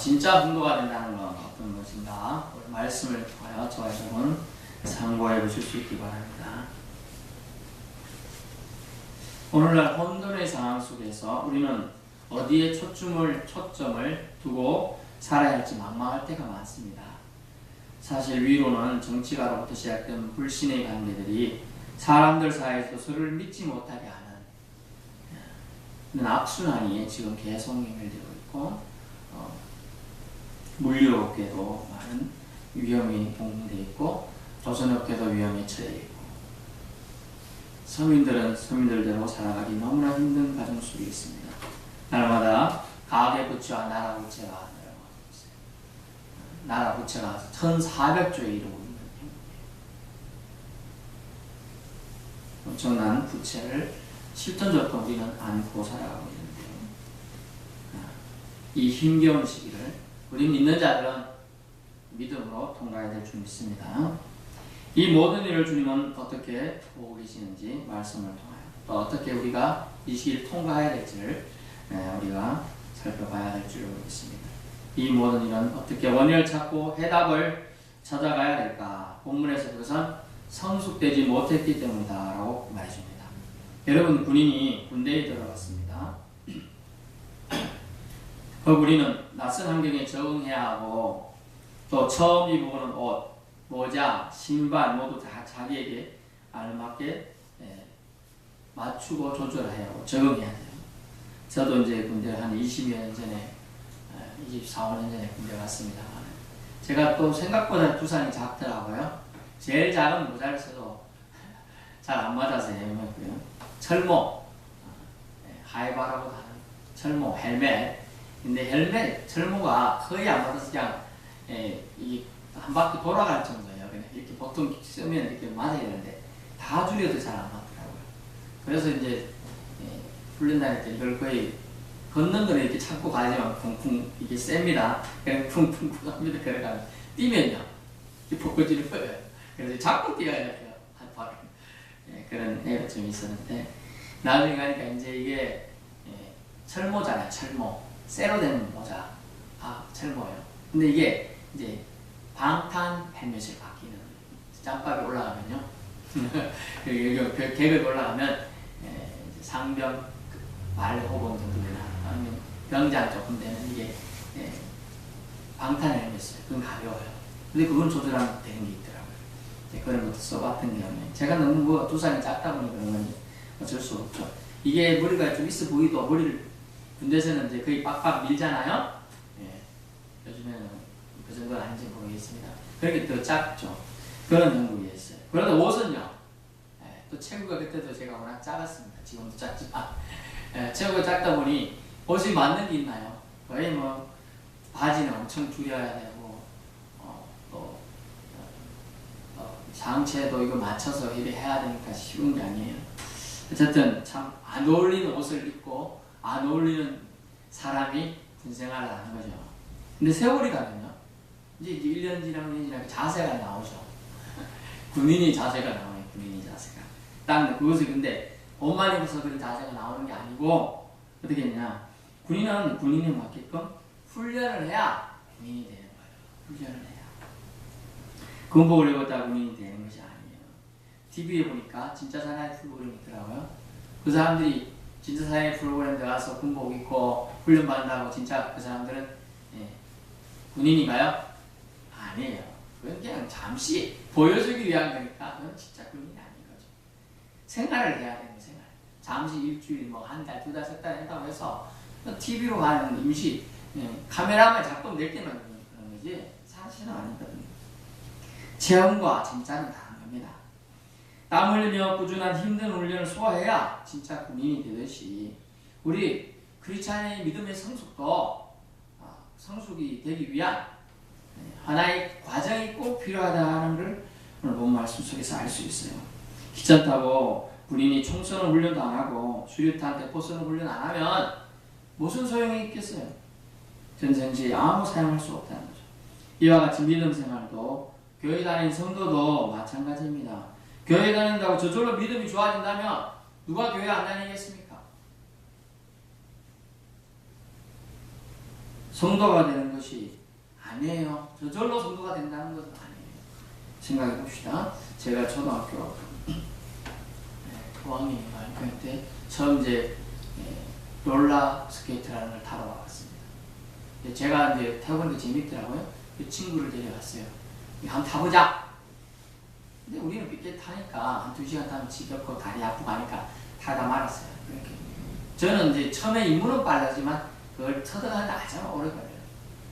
진짜 분도가 된다는 건 어떤 것인가? 우리 말씀을 통하여 저와 여러분 참고해 보실 수 있기 바랍니다. 오늘날 혼돈의 상황 속에서 우리는 어디에 초점을 두고 살아야 할지 망망할 때가 많습니다. 사실 위로는 정치가로부터 시작된 불신의 관계들이 사람들 사이에서 서로를 믿지 못하게 하는 악순환이 지금 계속 연결되고 있고 물류업계도 많은 위험이 공분되어 있고 조선업계도 위험에 처해 있고 서민들은 서민들대로 살아가기 너무나 힘든 가정 속에 있습니다. 날마다 가계부채와 나라부채가 늘어나고 있어요. 나라부채가 1,400조에 이르고 있는 행복이에요. 엄청난 부채를 실존적으로 우리는 안고 살아가고 있는데요. 이 힘겨운 시기를 우리 믿는 자들은 믿음으로 통과해야 될 줄 믿습니다. 이 모든 일을 주님은 어떻게 보고 계시는지 말씀을 통하여 또 어떻게 우리가 이 시기를 통과해야 될지를 우리가 살펴봐야 될 줄 믿습니다. 이 모든 일은 어떻게 원인을 찾고 해답을 찾아가야 될까? 본문에서 그것은 성숙되지 못했기 때문이다 라고 말해줍니다. 여러분, 군인이 군대에 들어갔습니다. 우리는 낯선 환경에 적응해야 하고 또 처음 입어보는 옷, 모자, 신발 모두 다 자기에게 알맞게 맞추고 조절해야 하고 적응해야 돼요. 저도 이제 군대 한 20여 년 전에 24, 5년 전에 군대 갔습니다. 제가 또 생각보다 두상이 작더라고요. 제일 작은 모자를 써도 잘 안 맞아서 애매했고요. 철모, 하이바라고 하는 철모, 헬멧. 근데 헬멧, 철모가 거의 안 맞아서 그냥 이 한 바퀴 돌아갈 정도예요. 그냥 이렇게 보통 쓰면 이렇게 맞아야 되는데 다 줄여도 잘 안 맞더라고요. 그래서 이제 훈련 다닐 때 이걸 거의 걷는 거는 이렇게 참고 가지만 쿵쿵 이게 셉니다. 그냥 쿵쿵 합니다. 그래가면 뛰면요 이 벚꽃질을 펴요. 그래서 잡고 뛰어야 돼요. 한 바퀴. 그런 애가 좀 있었는데 나중에 가니까 이제 이게 철모잖아요. 철모. 쇠로 된 모자. 철모예요. 근데 이게 이제 방탄 헬멧을 바뀌는 짬밥이 올라가면요. 계급이 올라가면 상병 말호봉 정도 되나 아니면 병장 조금 되는 이게 방탄 헬멧이에요. 그건 가벼워요. 근데 그건 조절하면 되는 게 있더라고요. 그런 것도 써봤던 경험에 제가 너무 두상이 작다 보니 그런 건지 어쩔 수 없죠. 이게 머리가 좀 있어 보이도 머리를 군대에서는 이제 거의 빡빡 밀잖아요. 요즘에는 그 정도는 아닌지 모르겠습니다. 그렇게 더 작죠. 그런 형국이었어요. 그런데 옷은요. 또 체구가 그때도 제가 워낙 작았습니다. 지금도 작지만 체구가 작다 보니 옷이 맞는 게 있나요? 거의 뭐 바지는 엄청 줄여야 되고 또 상체도 이거 맞춰서 이렇게 해야 되니까 쉬운 게 아니에요. 어쨌든 참 안 어울리는 옷을 입고 안 어울리는 사람이 군생활을 하는 거죠. 근데 세월이 가면요. 이제 1년 지나면 자세가 나오죠. 군인이 자세가 나와요. 군인이 자세가. 딱 그것을 근데 옷만 입어서 그런 자세가 나오는 게 아니고 어떻게 했냐. 군인은 군인에 맞게끔 훈련을 해야 군인이 되는 거예요. 훈련을 해야. 군복을 입었다 군인이 되는 것이 아니에요. TV에 보니까 진짜 사나이 프로그램이 있더라고요. 그 사람들이 진짜 사나이 프로그램 들어가서 군복 입고 훈련 받는다고 진짜 그 사람들은 군인인가요? 아니에요. 그건 그냥 잠시 보여주기 위한 거니까 그건 진짜 군인이 아닌 거죠. 생활을 해야 되는 생활. 잠시 일주일, 뭐 한 달, 두 달, 석 달 했다고 해서 TV로 가는 임시 카메라만 자꾸 낼 때만 그런 거지 사실은 아니거든요. 체험과 진짜는 다른 겁니다. 땀 흘리며 꾸준한 힘든 훈련을 소화해야 진짜 군인이 되듯이 우리 크리스찬의 믿음의 성숙이 되기 위한 하나의 과정이 꼭 필요하다는 걸 오늘 본 말씀 속에서 알 수 있어요. 기차 타고 군인이 총 쏘는 훈련도 안 하고 수류탄 대포 쏘는 훈련 안 하면 무슨 소용이 있겠어요? 전쟁 시에 아무 사용할 수 없다는 거죠. 이와 같이 믿음 생활도 교회 다니는 성도도 마찬가지입니다. 교회 다닌다고 저절로 믿음이 좋아진다면 누가 교회 안 다니겠습니까? 성도가 되는 것이 아니에요. 저절로 성도가 된다는 것은 아니에요. 생각해 봅시다. 제가 초등학교 5학년인가 6학년 때 처음 이제 롤러 스케이트라는 걸 타러 와봤습니다. 제가 이제 타보니까 재밌더라고요. 그 친구를 데려갔어요. 한번 타보자. 근데 우리는 삐끗 타니까 한 2시간 타면 지겹고 다리 아프고 하니까 타다 말았어요. 그렇게. 저는 이제 처음에 입문은 빨라지만 그걸 터득하는데 아주 오래 걸려요.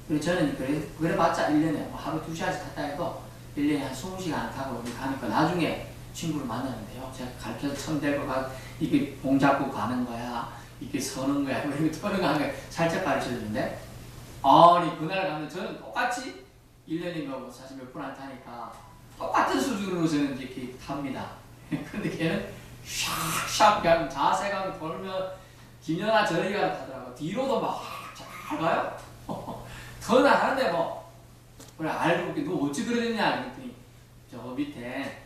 그리고 저는 그래봤자 1년에 하루 2시간씩 탔다 해도 1년에 한 20시간 타고 가니까 나중에 친구를 만나는데요. 제가 가르쳐서 처음 데리고 가 이게 봉 잡고 가는 거야. 이게 서는 거야. 이렇게 터는 거 살짝 가르쳐주는데 아니 그날 가면 저는 똑같이 1년인가 사실 몇 분 안 타니까 똑같은 수준으로 저는 이렇게 탑니다. 근데 걔는 샥샥 그냥 자세가 돌면 기녀나 저리가 타더라고. 뒤로도 막 잘 가요. 더 나가는데 뭐 그래 알고 볼게 너 어찌 그러느냐 그랬더니 저 밑에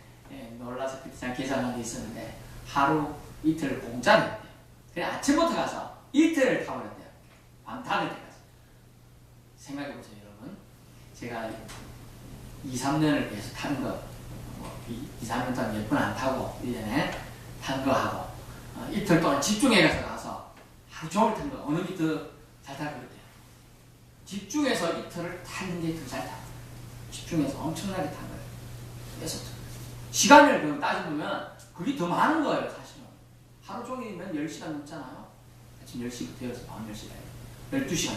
놀라서 그냥 계산한 게 있었는데 하루 이틀 공짜로 했대요. 그냥 아침부터 가서 이틀을 타버렸대요. 밤 타는 때까지. 생각해보세요 여러분. 제가 2, 3년을 계속 타는 거 2, 3년 동안 몇 번 안 타고 1년에 탄 거 하고 이틀 동안 집중해 가서 하루 종일 탄 거 어느 게 더 잘 타고 그랬대요. 집중해서 이틀을 타는 게 더 잘 타고 집중해서 엄청나게 탄 거예요. 그래서 시간을 그럼 따져보면 그게 더 많은 거예요 사실은. 하루 종일이면 10시간 넘잖아요. 아침 10시부터 해서 밤 10시까지 12시간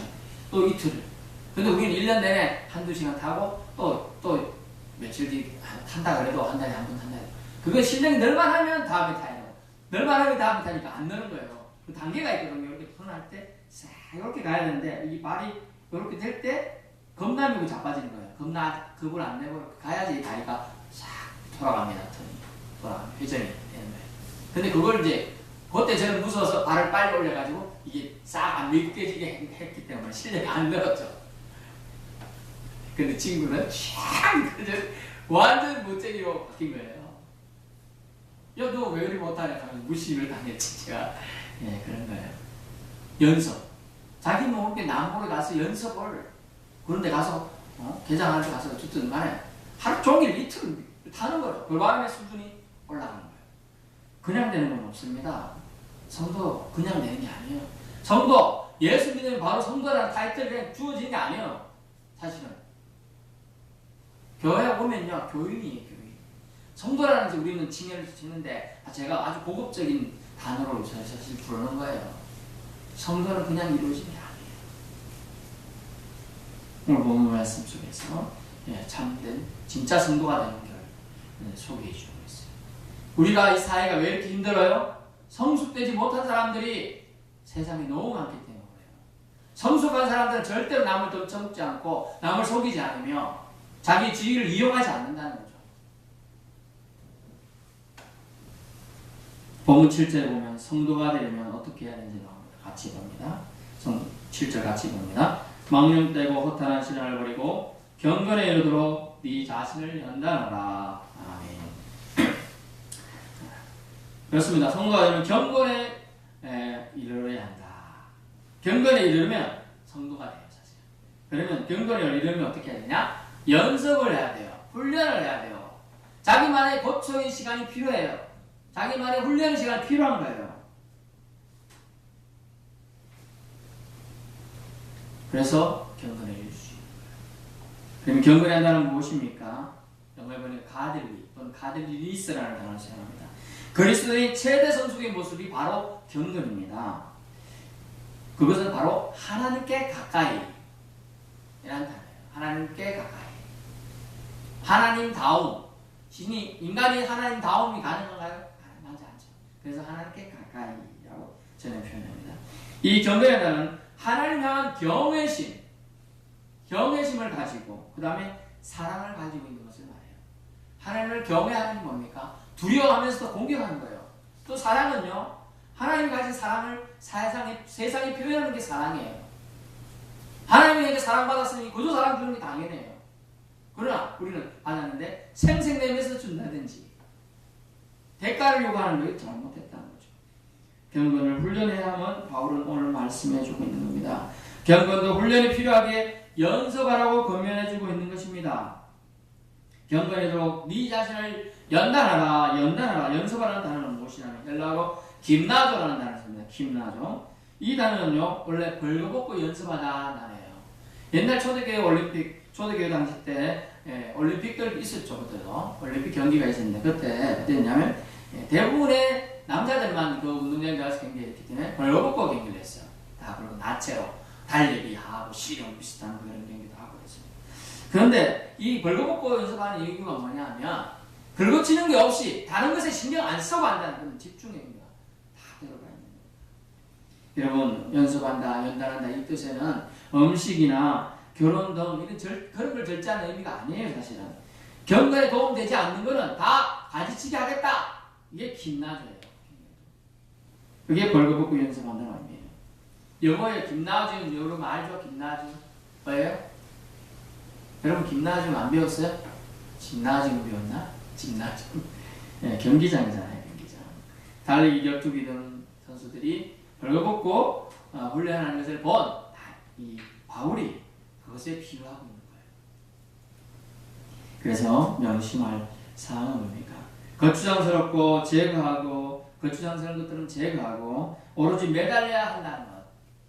또 이틀을. 근데 우리는 1년 내내 한두 시간 타고 또 며칠 뒤 탄다 그래도 한 달에 한 번 탄다 해도 그거 실력이 늘만 하면 다음에 타요. 늘만 하면 다음에 타니까 안 느는 거예요. 그 단계가 있거든요. 이렇게 턴할 때 싹 이렇게 가야 되는데 이 발이 이렇게 될 때 겁나 밀고 자빠지는 거예요. 겁나 겁을 안 내고 가야지 다리가 싹 돌아갑니다. 턴이 돌아가면 회전이 되는 거예요. 근데 그걸 이제 그때 저는 무서워서 발을 빨리 올려가지고 이게 싹 안 미끄러지게 했기 때문에 실력이 안 늘었죠. 근데 친구는 촥 그저 완전 멋쟁이로 바뀐 거예요. 야, 너 왜 이리 못하냐 하면 무시를 당했지 제가. 예, 그런 거예요. 연습. 자기 모르게 남보에 가서 연습을 그런데 가서 개장하는 데 가서 어쨌든 간에 하루 종일 이틀 타는 거예요. 그 마음의 수준이 올라가는 거예요. 그냥 되는 건 없습니다. 성도 그냥 되는 게 아니에요. 성도 예수 믿으면 바로 성도라는 타이틀 그냥 주어지는 게 아니에요. 사실은 교회 오면요 교인이에요. 교인. 성도라는 게 우리는 칭해를 짓는데 제가 아주 고급적인 단어로 사실 부르는 거예요. 성도는 그냥 이루어지는 게 아니에요. 오늘 본문 말씀 속에서 참된 진짜 성도가 되는 걸 소개해 주고 있어요. 우리가 이 사회가 왜 이렇게 힘들어요? 성숙되지 못한 사람들이 세상에 너무 많기 때문에 그래요. 성숙한 사람들은 절대로 남을 덤쳐먹지 않고 남을 속이지 않으며 자기 지위를 이용하지 않는다는 거죠. 본문 7절에 보면 성도가 되려면 어떻게 해야 되는지 같이 봅니다. 7절 같이 봅니다. 망령 떼고 허탄한 신앙을 버리고 경건에 이르도록 네 자신을 연단하라. 아멘. 그렇습니다. 성도가 되면 경건에 이르러야 한다. 경건에 이르면 성도가 돼요. 사실. 그러면 경건에 이르면 어떻게 해야 되냐? 연습을 해야 돼요. 훈련을 해야 돼요. 자기만의 고초의 시간이 필요해요. 자기만의 훈련의 시간이 필요한 거예요. 그래서 경건을 이룰 수 있는 거예요. 그럼 경건이 한다는 무엇입니까? 영어에 보면 가들리 또는 가들리리스라는 단어를 사용합니다. 그리스도의 최대 성숙의 모습이 바로 경건입니다. 그것은 바로 하나님께 가까이 이라는 단어예요. 하나님께 가까이. 하나님다움. 인간이 하나님다움이 가능한가요? 가능하지 않죠. 그래서 하나님께 가까이라고 저는 표현합니다. 이 경건의 단어는 하나님 향한 경외심을 가지고 그 다음에 사랑을 가지고 있는 것을 말해요. 하나님을 경외하는 게 뭡니까? 두려워하면서도 공격하는 거예요. 또 사랑은요, 하나님이 가진 사랑을 세상에 표현하는 게 사랑이에요. 하나님에게 사랑받았으니 그저 사랑 주는 게 당연해요. 그러나 우리는 받았는데 생색내면서 준다든지 대가를 요구하는 게 잘못했다는 거죠. 경건을 훈련해야만 바울은 오늘 말씀해 주고 있는 겁니다. 경건도 훈련이 필요하게 연습하라고 권면해주고 있는 것입니다. 경건에도 네 자신을 연단하라, 연습하라는 단어는 무엇이냐면 헬라어로 김나조라는 단어를 씁니다. 김나조. 이 단어는요, 원래 벌거벗고 연습하다 단어예요. 옛날 초대교회 올림픽, 초대교회 당시 때 올림픽들 있었죠. 그때도 올림픽 경기가 있었는데 그때 어땠냐면 대부분의 남자들만 그 운동장에 가서 경기했기 때문에 벌거벗고 경기를 했어요. 다 그리고 나체로 달리기하고 씨름 비슷한 그런 경기도 하고 그랬습니다. 그런데 이 벌거벗고 연습하는 이유가 뭐냐면 긁어치는 게 없이 다른 것에 신경 안 쓰고 한다는 그런 집중력입니다. 다 들어가 있는 거예요. 여러분, 연습한다, 연단한다 이 뜻에는 음식이나 결혼 등 이런 그런 걸 절제하는 의미가 아니에요. 사실은 경건에 도움되지 않는 거는 다 가지치기 하겠다. 이게 김나조예요. 그게 벌거벗고 연습한다는 의미예요. 영어에 김나중, 여러분 알죠? 김나중 뭐예요? 여러분 김나중 안 배웠어요? 김나중 배웠나? 김나중 경기장이잖아요. 경기장. 달리기, 격투기 등 선수들이 벌거벗고 훈련하는 것을 본 이 바울이 그것에 비유하고 있는 거예요. 그래서 명심할 사항은 뭡니까? 거추장스럽고 제거하고 거추장스러운 것들은 제거하고 오로지 매달려야 한다는 것,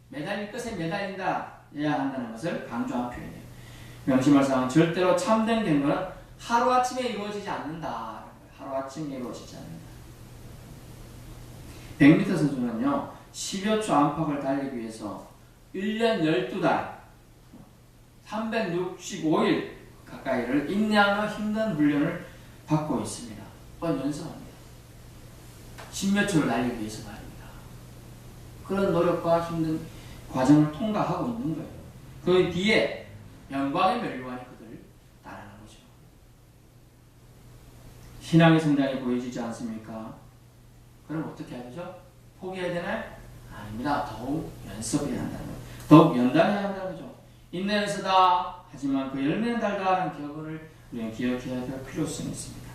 매달릴 것에 매달린다 해야 한다는 것을 강조한 표현이에요. 명심할 사항은 절대로 참된 경건은 하루아침에 이루어지지 않는다. 하루아침에 이루어지지 않는다. 100m 선수는요 10여 초 안팎을 달리기 위해서 1년 12달 365일 가까이를 인내하며 힘든 훈련을 받고 있습니다. 연습합니다. 10몇 초를 달리기 위해서 말입니다. 그런 노력과 힘든 과정을 통과하고 있는 거예요. 그 뒤에 영광의 멸류관이 그들을 따르는 거죠. 신앙의 성장이 보여지지 않습니까? 그럼 어떻게 해야 되죠? 포기해야 되나요? 아닙니다. 더욱 연습해야 한다는 거예요. 더욱 연단해야 한다는 거죠. 인내는 쓰다 하지만 그 열매는 달다 하는 교훈을 우리는 기억해야 될 필요성이 있습니다.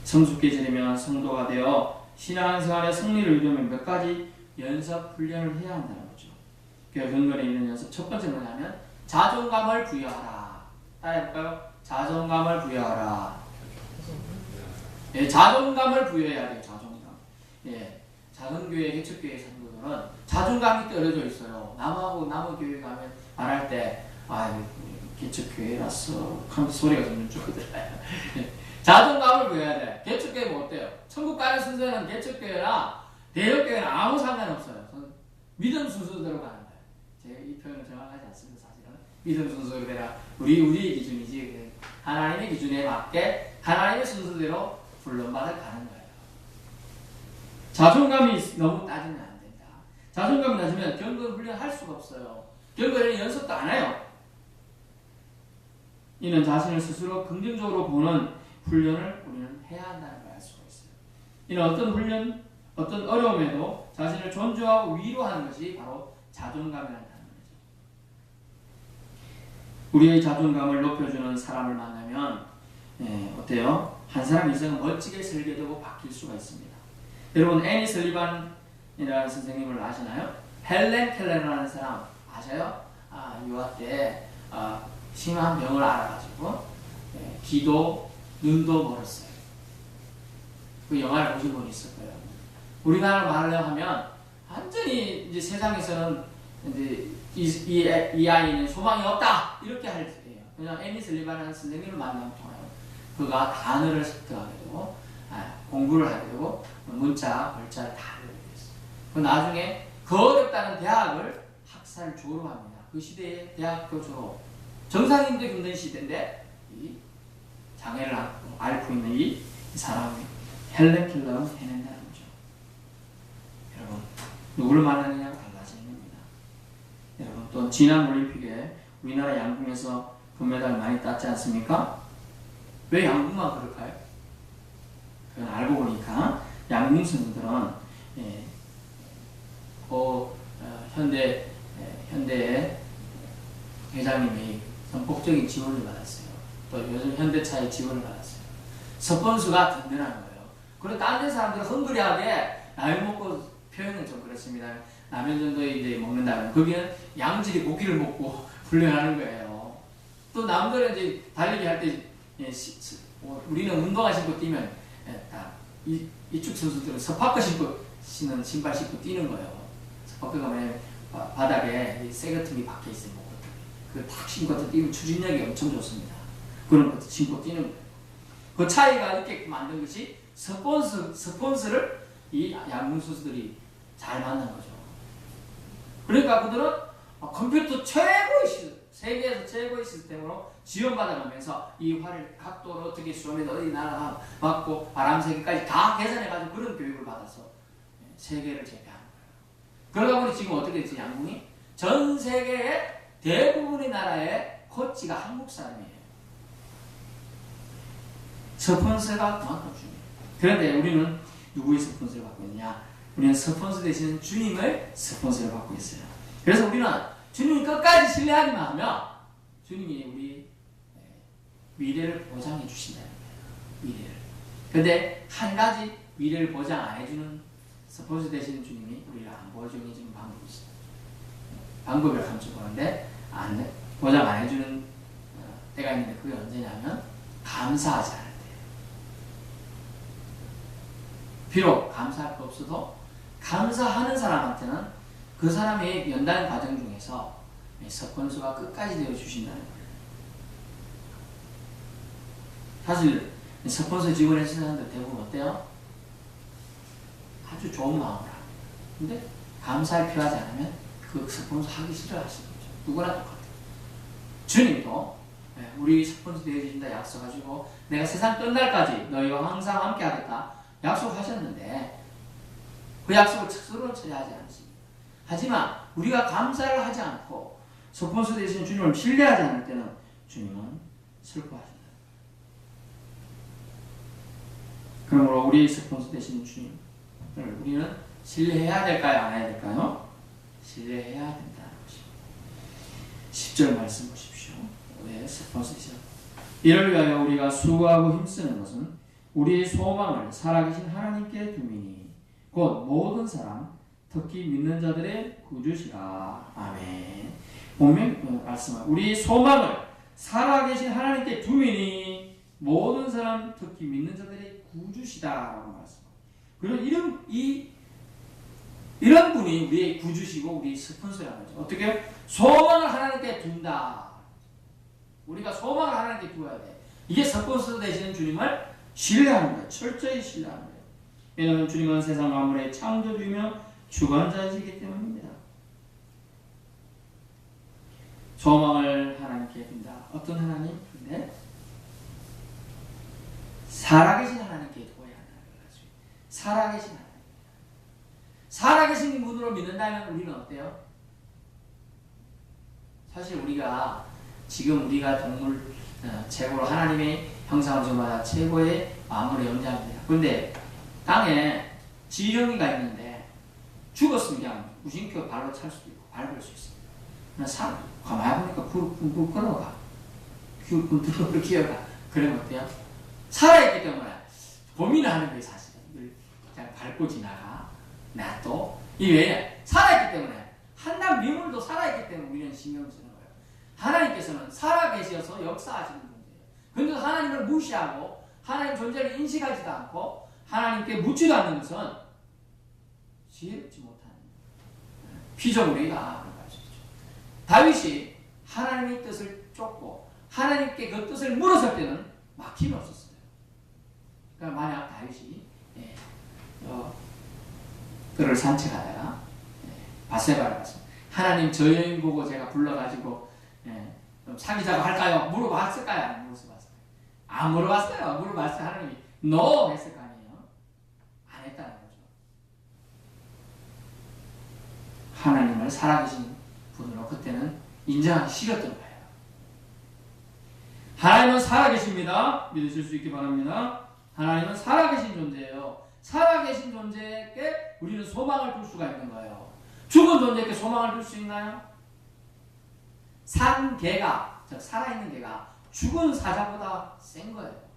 성숙해지려면 성도가 되어 신앙생활의 승리를 이루려면 몇 가지 연습 훈련을 해야 한다는 거죠. 그 근거에 있는 연습 첫 번째 뭐냐면 자존감을 부여하라. 따라해볼까요? 자존감을 부여하라. 예, 자존감을 부여해야 돼요. 자존감. 예, 작은 교회, 개척교회 성도들은 자존감이 떨어져 있어요. 남의 교회 가면 말할 때 개척교회라서 소리가 좀 쭉 들어요. 자존감을 부여해야 돼. 개척교회 뭐 어때요? 천국 가는 순서는 개척교회나 대역교회는 아무 상관없어요. 믿음 순서대로 가는 거예요. 제가 이 표현은 정확하지 않습니다. 사실은 믿음 순서대로 우리의 기준이지 하나님의 기준에 맞게 하나님의 순서대로 훈련받아 가는 거예요. 자존감이 너무 따지면 안 된다. 자존감이 낮으면 경건 훈련할 수가 없어요. 경건에는 연습도 안 해요. 이는 자신을 스스로 긍정적으로 보는 훈련을 우리는 해야 한다는 걸 알 수가 있어요. 이는 어떤 훈련, 어떤 어려움에도 자신을 존중하고 위로하는 것이 바로 자존감이라는 단어죠. 우리의 자존감을 높여주는 사람을 만나면 어때요? 한 사람 인생은 멋지게 설계되고 바뀔 수가 있습니다. 여러분 애니 설리반이라는 선생님을 아시나요? 헬렌 켈러라는 사람 아셔요? 유아 때 심한 병을 알아가지고 귀도 눈도 멀었어요. 그 영화를 보신 분이 있을 거예요. 우리나라 말로 하면 완전히 이제 세상에서는 이제 이 아이는 소망이 없다 이렇게 할 때예요. 그냥 애니 설리반이라는 선생님을 만나면 통해요. 그가 단어를 습득하게 되고 공부를 하게 되고 문자, 글자를 다 외우게 됐어요. 그 나중에 그 어렵다는 대학을 학사를 졸업합니다. 그 시대의 대학교 졸업. 정상인도 힘든 시대인데 이 장애를 앓고 있는 이 사람이 헬렌 켈러는 해낸다는 거죠. 여러분 누구를 만나느냐가 달라지는 겁니다. 여러분 또 지난 올림픽에 우리나라 양궁에서 금메달 많이 땄지 않습니까? 왜 양궁만 그럴까요? 그건 알고 보니까 양궁 선수들은 현대의 회장님이 전폭적인 지원을 받았어요. 또 요즘 현대차의 지원을 받았어요. 스폰서가 든든한 거예요. 그리고 다른 사람들은 헝그리하게 나이 먹고 표현은 좀 그렇습니다. 라면 정도 이제 먹는다면 거기는 양질의 고기를 먹고 훈련하는 거예요. 또 남들은 이제 달리기 할 때 우리는 운동화 신고 뛰면 이쪽 선수들은 스파크 신고 신은 신발 신고 뛰는 거예요. 스파크가 뭐냐면 바닥에 쇠 같은 게 박혀 있어요. 그걸 탁 신고 뛰면 추진력이 엄청 좋습니다. 그런 것도 신고 뛰는 거예요. 그 차이가 있게끔 만든 것이 스폰서를 이 양궁 선수들이 잘 만난 거죠. 그러니까 그들은 컴퓨터 최고의 세계에서 최고의 시스템으로 지원받아가면서 이 활을 각도를 어떻게 쏘면 어디 날아가 맞고 바람 세기까지 다 계산해가지고 그런 교육을 받아서 세계를 제패하는 거예요. 그러다 보니 지금 어떻게 됐지? 양궁이 전 세계의 대부분의 나라의 코치가 한국 사람이에요. 스폰서가 그만큼 중요해요. 그런데 우리는 누구의 스폰서를 받고 있느냐? 우리는 스폰서 되시는 주님의 스폰서를 받고 있어요. 그래서 우리는 주님이 끝까지 신뢰하기만 하면 주님이 우리 미래를 보장해 주신다는 거예요. 미래를. 근데 한 가지 미래를 보장 안 해주는 스폰서 되시는 주님이 우리를 안 보여주는 지금 방법이 있어요. 방법을 감춰 보는데 보장 안 해주는 때가 있는데 그게 언제냐면 감사하지 않을 때예요. 비록 감사할 거 없어도 감사하는 사람한테는 그 사람의 연단 과정 중에서 스폰서가 끝까지 되어 주신다는 거예요. 사실 스폰서 지원해주는 사람들 대부분 어때요? 아주 좋은 마음으로 합니다. 근데 감사를 표하지 않으면 그 스폰서 하기 싫어하시는 거죠. 누구나 똑같아요. 주님도 우리 스폰서 되어주신다 약속하시고 내가 세상 끝날까지 너희와 항상 함께 하겠다 약속하셨는데 그 약속을 스스로 처리하지 않습니다. 하지만 우리가 감사를 하지 않고 스폰서 되신 주님을 신뢰하지 않을 때는 주님은 슬퍼하신다. 그러므로 우리 스폰서 되신 주님을 우리는 신뢰해야 될까요? 안 해야 될까요? 신뢰해야 된다는 것입니다. 10절 말씀 보십시오. 왜 스폰서 되신 이를 위하여 우리가 수고하고 힘쓰는 것은 우리의 소망을 살아계신 하나님께 두미니 곧 모든 사람 특히 믿는 자들의 구주시라. 아멘. 보면 말씀은 우리 소망을 살아계신 하나님께 두미니 모든 사람 특히 믿는 자들의 구주시다라고 말씀합니다. 그리고 이런 분이 우리의 구주시고 우리 스폰서라는 거죠. 어떻게 소망을 하나님께 둔다. 우리가 소망을 하나님께 두어야 돼. 이게 스폰서 되시는 주님을 신뢰하는 거예요. 철저히 신뢰하는 거예요. 왜냐하면 주님은 세상 만물의 창조주이며 주관자이시기 때문입니다. 소망을 하나님께 둔다. 어떤 하나님? 근데 살아계신 하나님께 두어야 한다는 거죠. 살아계신 하나님. 살아계신 분으로 믿는다면 우리는 어때요? 사실 지금 우리가 동물 최고로 하나님의 형상을 정말 최고의 만물의 영장입니다. 그런데 땅에 지렁이가 있는데 죽었으면 그냥 무심코 발로 찰 수도 있고 밟을 수 있습니다. 가만히 보니까 굴 끌어가. 굴 기어가. 그러면 어때요? 살아있기 때문에 고민을 하는 거예요. 사실은. 그냥 밟고 지나가. 놔둬. 이 왜? 살아있기 때문에. 한낱 미물도 살아있기 때문에 우리는 신경을 쓰는 거예요. 하나님께서는 살아계셔서 역사하시는 분이에요. 그런데 하나님을 무시하고 하나님 존재를 인식하지도 않고 하나님께 묻지도 않는 것은 지혜롭지 못한 피조물이다. 다윗이 하나님의 뜻을 쫓고 하나님께 그 뜻을 물었을 때는 막힘이 없었어요. 그러니까 만약 다윗이 그를 산책하다가 바세바를 봤습니다. 하나님 저 여인 보고 제가 불러가지고 사귀자고 할까요? 물어봤을까요? 안 물어봤을까요? 안 물어봤어요. 물어봤어요. 하나님이 no 했을 거 아니에요. 안 했다는 거죠. 하나님을 살아계신 분으로 그때는 인정하기 싫었던 거예요. 하나님은 살아계십니다. 믿으실 수 있기 바랍니다. 하나님은 살아계신 존재예요. 살아계신 존재에게 우리는 소망을 둘 수가 있는 거예요. 죽은 존재에게 소망을 둘 수 있나요? 산 개가, 즉 살아있는 개가 죽은 사자보다 센 거예요.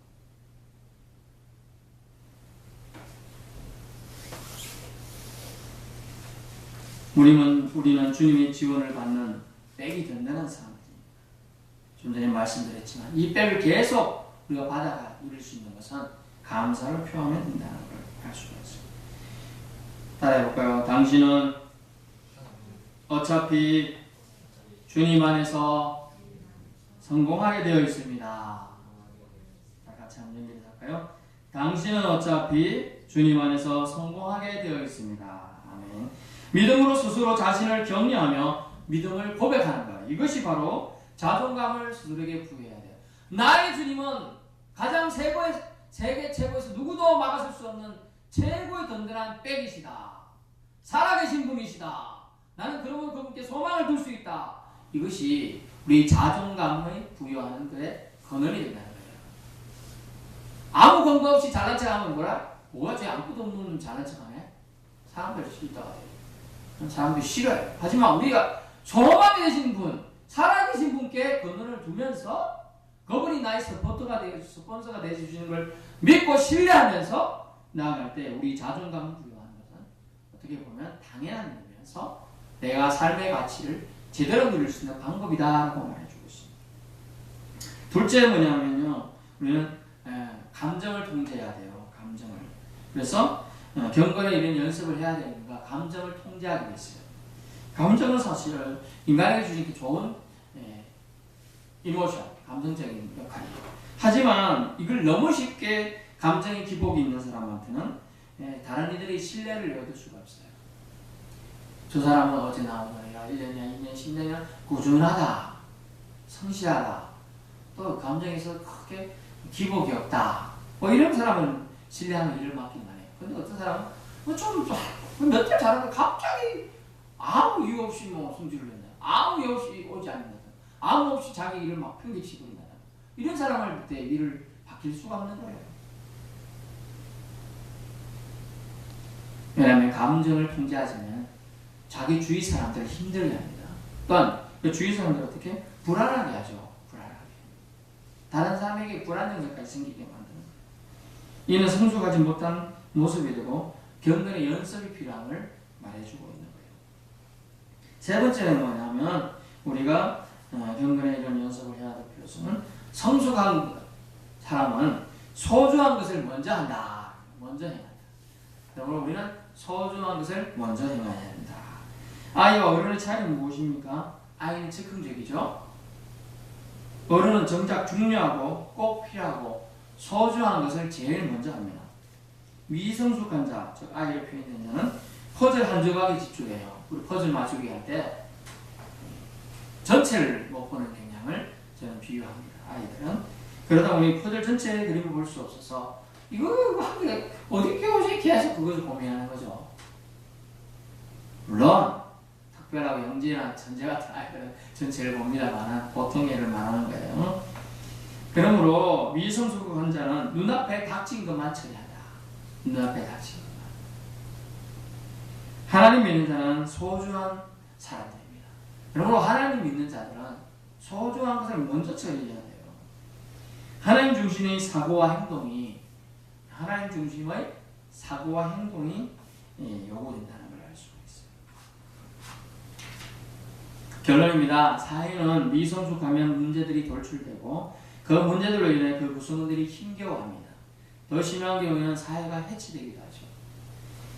우리는 주님의 지원을 받는 백이 든든한 사람들입니다. 좀 전에 말씀드렸지만 이 백을 계속 우리가 받아가 누릴 수 있는 것은 감사를 표하면 된다는 걸 알 수가 있습니다. 따라해볼까요? 당신은 어차피 주님 안에서 성공하게 되어 있습니다. 자, 같이 한번 연결해 볼까요? 당신은 어차피 주님 안에서 성공하게 되어 있습니다. 아멘. 믿음으로 스스로 자신을 격려하며 믿음을 고백하는 거예요. 이것이 바로 자존감을 스스로에게 부여해야 돼요. 나의 주님은 가장 세계 최고에서 누구도 막아설 수 없는 최고의 든든한 백이시다. 살아계신 분이시다. 나는 그러면 그분께 소망을 둘 수 있다. 이것이 우리 자존감을 부여하는 것에 근원이 된다는 거예요. 아무 근거 없이 잘난 척하면 뭐가 쟤 아무것도 없는 잘난 척하네? 사람들이 싫다가 돼요. 사람들이 싫어요. 하지만 우리가 소망이 되신 분, 살아계신 분께 근원을 두면서 그분이 나의 스폰서가 되어주시는 걸 믿고 신뢰하면서 나아갈 때 우리 자존감을 부여하는 것은 어떻게 보면 당연한 일이면서 내가 삶의 가치를 제대로 누릴 수 있는 방법이다라고 말해주고 있습니다. 둘째 뭐냐면요, 우리는 감정을 통제해야 돼요. 감정을. 그래서 경건에 이런 연습을 해야 되니까 감정을 통제하기 위해서요. 감정은 사실 인간에게 주신 좋은 이모션, 감정적인 역할이에요. 하지만 이걸 너무 쉽게 감정의 기복이 있는 사람한테는 다른 이들의 신뢰를 얻을 수가 없어요. 저 사람은 어제 나온 거야. 1년이야, 2년, 10년이야. 꾸준하다. 성실하다. 또 감정에서 크게 기복이 없다. 뭐 이런 사람은 신뢰하면 일을 맡기만 해요. 근데 어떤 사람은 몇 달 잘하는데 갑자기 아무 이유 없이 성질을 낸다. 아무 이유 없이 오지 않는다. 아무 없이 자기 일을 막 편집시키고 있다. 이런 사람을 그때 일을 바뀔 수가 없는 거예요. 왜냐하면 감정을 통제하자면 자기 주위 사람들을 힘들게 합니다. 또한 그 주위 사람들을 어떻게? 불안하게 하죠. 불안하게. 다른 사람에게 불안정감까지 생기게 만드는 거예요. 이는 성숙하지 못한 모습이 되고 경건의 연습이 필요함을 말해주고 있는 거예요. 세 번째는 뭐냐면 우리가 경건의 이런 연습을 해야 될 필요성은 성숙한 사람은 소중한 것을 먼저 한다. 먼저 행한다. 그러므로 우리는 소중한 것을 먼저 행해야 한다. 아이와 어른의 차이는 무엇입니까? 아이는 즉흥적이죠. 어른은 정작 중요하고 꼭 필요하고 소중한 것을 제일 먼저 합니다. 미성숙한 자, 즉 아이를 표현하는 자는 퍼즐 한 조각에 집중해요. 우리 퍼즐 맞추기 할 때 전체를 못 보는 경향을 저는 비유합니다. 아이들은 그러다 보니 퍼즐 전체의 그림을 볼 수 없어서 이거 하기가 어디 교실에 계속 그것을 고민하는 거죠. 물론 특별하고 영재나 천재 같은 아이들은 전체를 봅니다만 보통 애를 말하는 거예요. 그러므로 미성숙한 자는 눈앞에 닥친 것만 처리한다. 눈앞에 닥친 것만. 하나님 믿는 자는 소중한 사람들입니다. 그러므로 하나님 믿는 자들은 소중한 것을 먼저 처리해야 돼요. 하나님 중심의 사고와 행동이 요구된다는 걸 알 수가 있어요. 결론입니다. 사회는 미성숙하면 문제들이 돌출되고 그 문제들로 인해 그 구성원들이 힘겨워합니다. 더 심한 경우에는 사회가 해치되기도 하죠.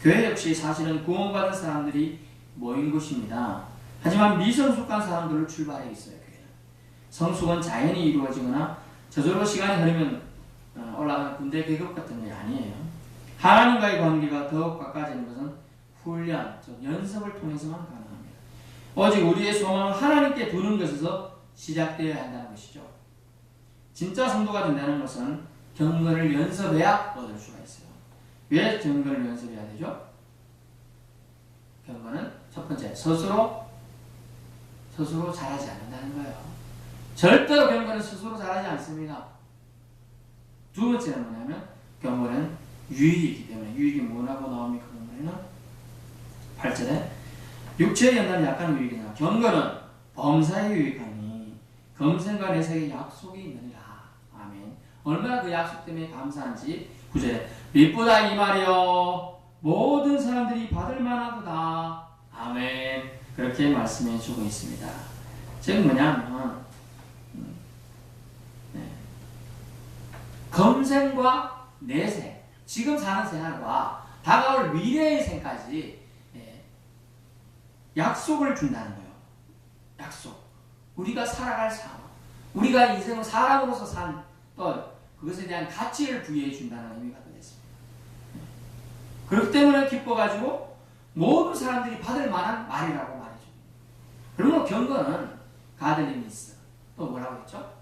교회 역시 사실은 구원받은 사람들이 모인 곳입니다. 하지만 미성숙한 사람들을 출발해 있어요. 교회는. 성숙은 자연히 이루어지거나 저절로 시간이 흐르면 올라가는 군대 계급 같은 게 아니에요. 하나님과의 관계가 더욱 가까워지는 것은 훈련, 즉 연습을 통해서만 가능합니다. 오직 우리의 소망을 하나님께 두는 것에서 시작되어야 한다는 것이죠. 진짜 성도가 된다는 것은 경건을 연습해야 얻을 수가 있어요. 왜 경건을 연습해야 되죠? 경건은 첫 번째, 스스로 잘하지 않는다는 거예요. 절대로 경건은 스스로 잘하지 않습니다. 두 번째는 뭐냐면 경건은 유익이기 때문에 유익이 뭐라고 나옵니까? 경건에는 8절에 육체의 연단은 약간 유익이나 경건은 범사에 유익하니 검생과 내색에 약속이 있느니라. 아멘. 얼마나 그 약속 때문에 감사한지 9절에 믿보다 이 말이요 모든 사람들이 받을 만하도다. 아멘. 그렇게 말씀해 주고 있습니다. 즉 뭐냐면 검생과 내생, 지금 사는 생활과 다가올 미래의 생까지 약속을 준다는 거예요. 약속. 우리가 살아갈 삶, 우리가 인생을 사람으로서 산 또 그것에 대한 가치를 부여해 준다는 의미가 되겠습니다. 그렇기 때문에 기뻐가지고 모든 사람들이 받을 만한 말이라고 말해줍니다. 그러면 경건은 가드님이 있어. 또 뭐라고 했죠?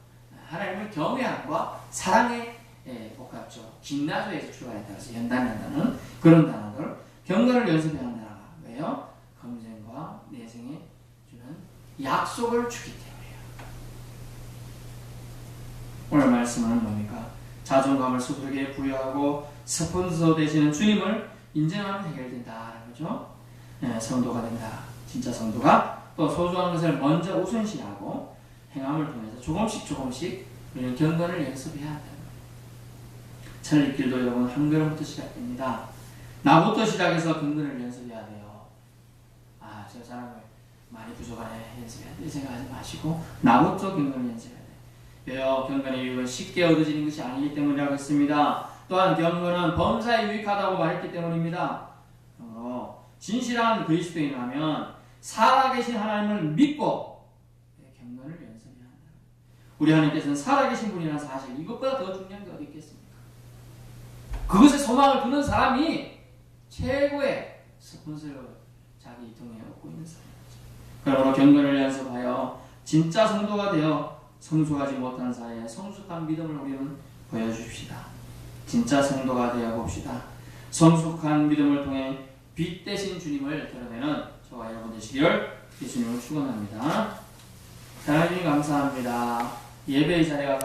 하나님을 경외함과 사랑의 복합죠. 김나조에서 출발했다고 해서 연단한다는 그런 단어들. 경건을 연습해야 한다. 왜요? 검증과 내생에 주는 약속을 주기 때문이에요. 오늘 말씀은 뭡니까? 자존감을 스스로에게 부여하고 스폰서 되시는 주님을 인정하면 해결된다라는 거죠. 성도가 된다. 진짜 성도가 또 소중한 것을 먼저 우선시하고 행함을 통해서 조금씩 우리는 경건을 연습해야 한다는 거예요. 천리길도 여러분 한 걸음부터 시작됩니다. 나부터 시작해서 경건을 연습해야 돼요. 저 사람을 많이 부족하네 연습해야 돼 생각하지 마시고 나부터 경건을 연습해야 돼요. 왜요? 경건의 유익은 쉽게 얻어지는 것이 아니기 때문이라고 했습니다. 또한 경건은 범사에 유익하다고 말했기 때문입니다. 그러므로 진실한 그리스도인이라면 살아계신 하나님을 믿고 경건을 연습해야 한다. 우리 하나님께서는 살아계신 분이라는 사실, 이것보다 더 중요한 게 어디 있겠습니까? 그것에 소망을 두는 사람이 최고의 스폰서를 자기 통해 얻고 있는 사람이죠. 그러므로 경건을 연습하여 진짜 성도가 되어 성숙하지 못한 사이에 성숙한 믿음을 우리는 보여주십시다. 진짜 성도가 되어 봅시다. 성숙한 믿음을 통해 빛 대신 주님을 드러내는 저와 여러분 되시기를 예수님을 축원합니다. 하나님 감사합니다. 예배의 자리가